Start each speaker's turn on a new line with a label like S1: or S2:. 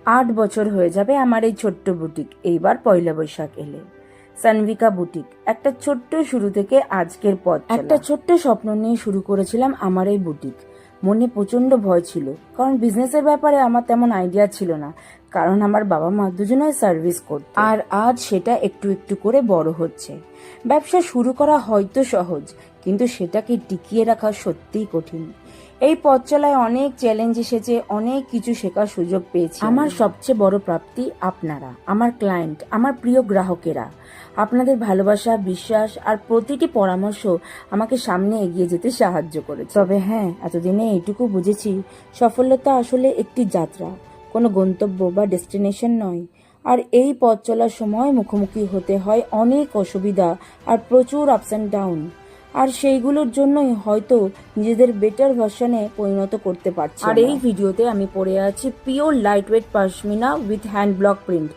S1: 8 বছর হয়ে যাবে আমার এই ছোট্ট বুটিক। এইবার পয়লা বৈশাখ এলে সানভিকা বুটিক একটা ছোট্ট শুরু থেকে আজকের পথ একটা ছোট্ট স্বপ্ন নিয়ে শুরু করেছিলাম আমার এই বুটিক। মনে প্রচন্ড ভয় ছিল, কারণ বিজনেসের ব্যাপারে আমার তেমন আইডিয়া ছিল না, কারণ আমার বাবা মা দুজনেই সার্ভিস করত। আর আজ সেটা একটু একটু করে বড় হচ্ছে। ব্যবসা শুরু করা হয়তো সহজ, কিন্তু সেটাকে টিকিয়ে রাখা সত্যিই কঠিন। এই পথ চলায় অনেক চ্যালেঞ্জ এসেছে, অনেক কিছু শেখার সুযোগ পেয়েছি। আমার সবচেয়ে বড় প্রাপ্তি আপনারা, আমার ক্লায়েন্ট, আমার প্রিয় গ্রাহকেরা। আপনাদের ভালোবাসা, বিশ্বাস আর প্রতিটি পরামর্শ আমাকে সামনে এগিয়ে যেতে সাহায্য করেছে। তবে হ্যাঁ, এতদিনে এইটুকু বুঝেছি, সফলতা আসলে একটি যাত্রা, কোনো গন্তব্য বা ডেস্টিনেশন নয়। আর এই পথ চলার সময় মুখোমুখি হতে হয় অনেক অসুবিধা আর প্রচুর আপস অ্যান্ড ডাউন। আর সেইগুলোর জন্যই হয়তো নিজেদের বেটার ভার্সনে পরিণত করতে পারছি। আর এই ভিডিওতে আমি পরে আছি pure light weight pashmina with hand block print.